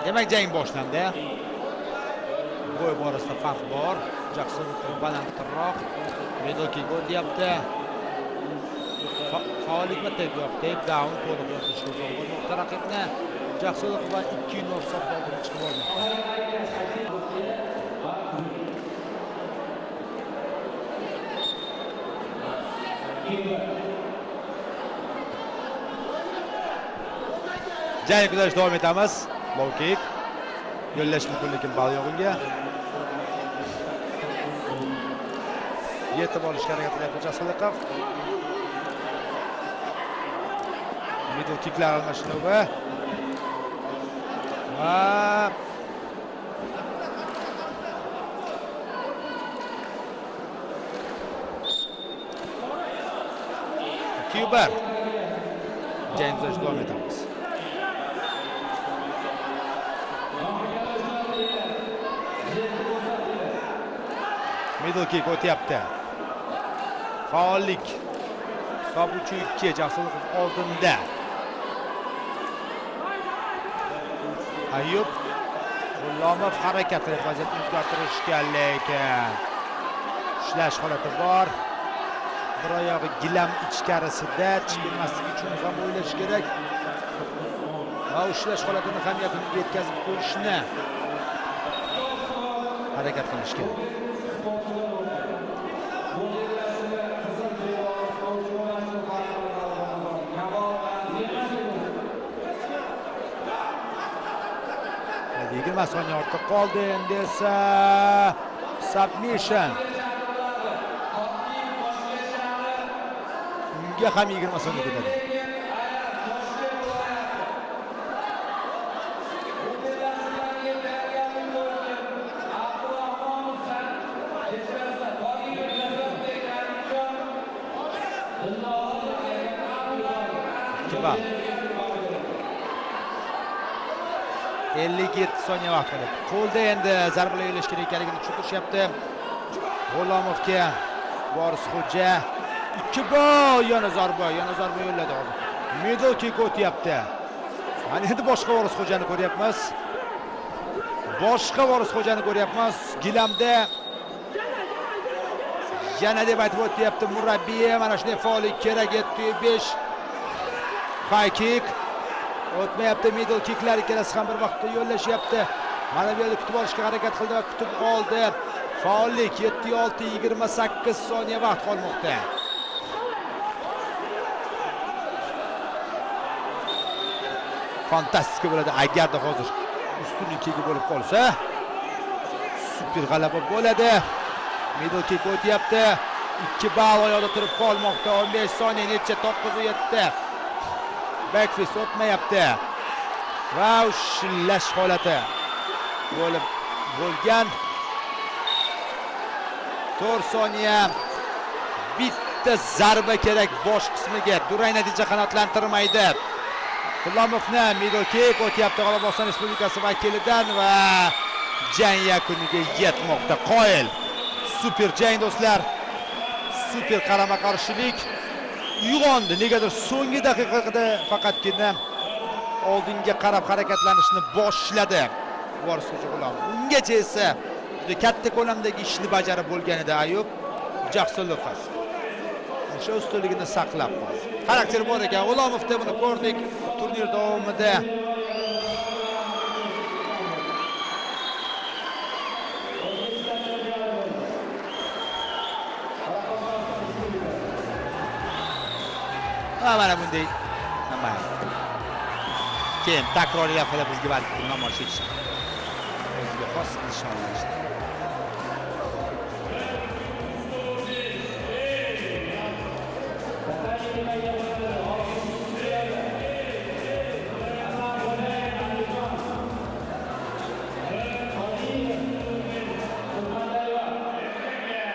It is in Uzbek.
Demak, jang boshlandi. Bo'y borasida farq bor. Jackson balandroq. Medoki gol deyapti. Faollik va takedown to'liq yozishga bo'lmoqda raqibni. Jackson va 2-0 hisobda chiqib olmoqda. Jang kuzatishda davom etamiz. Low kick. Yo'llash mumkin, lekin bal yo'q unga. Yetib olishga harakat qilyapti Jasoliqov. Middle kicklar almashinuvi. Va Kubar. Jang kuzatishda davom etamiz. Middle kick o'tyapti. Faollik. Hisob 3-2 Jasoliqov oldinda. Ayub G'ulomov harakat qilib vaziyatni o'zgartirishga lekin ushlash holati bor. Bir oyog'i gilam ichkarisida chiqmaslik uchun ham o'ylash kerak. Va ushlash holatini ham yakuniga yetkazib qo'yishni harakat qilish kerak. Soniya ortda qoldi, endi esa submission. Unga ham 20 soniya ketadi. Kibar 57 soniya vaqt qoldi. Qo'lda endi zarbalar yo'llash kerak ekanligini tushunishyapti. G'ulomovga Boris Xo'ja 2 bor yana zarba yo'lladi hozir. Middle kick o'tyapti. Mana endi boshqa Boris Xo'jani ko'ryapmiz. Gilamda yana deb aytib o'tyapti murabbiy. Mana shunday faollik kerak. 7-5 high kick o'tmayapti. Middle kicklar ikkalasi ham bir vaqtda yo'llashyapti. Mana bu yerda kutib olishga harakat qildi va kutib oldi. Faollik 7-6-28 soniya vaqt qolmoqda. Fantastik bo'ladi agarda hozir ustunlikka bo'lib qolsa. Super g'alaba bo'ladi. Middle kick o'tyapti. 2 ball oyoqda turib qolmoqda. 15 soniya necha 9-7. Backfist o'tmayapti. Va ushlash holati bo'lgan. 4 soniya. Bitta zarba kerak bosh qismiga. Durang natija qanotlantirmaydi. G'ulomovni middle kick o'tyapti Qoraqalpog'iston Respublikasi vakilidan va jang yakuniga yetmoqda. Qoyil Super jang do'stlar. Super qarama-qarshilik uyg'ondi. Negadir so'nggi daqiqada faqatgina oldinga qarab harakatlanishni boshladi. Boris G'ulomov. Ungacha esa juda katta ko'lamdagi ishni bajarib bo'lgan edi Ayub Jaxsonluqas. O'sha ustunligini saqlab qoldi. Xarakteri bor ekan. G'ulomovda buni ko'rdik turnir davomida. Mana bunday nima? Keyin takroriy qilib bizga balki namoyish etish. O'ziga xos nishonlashdi.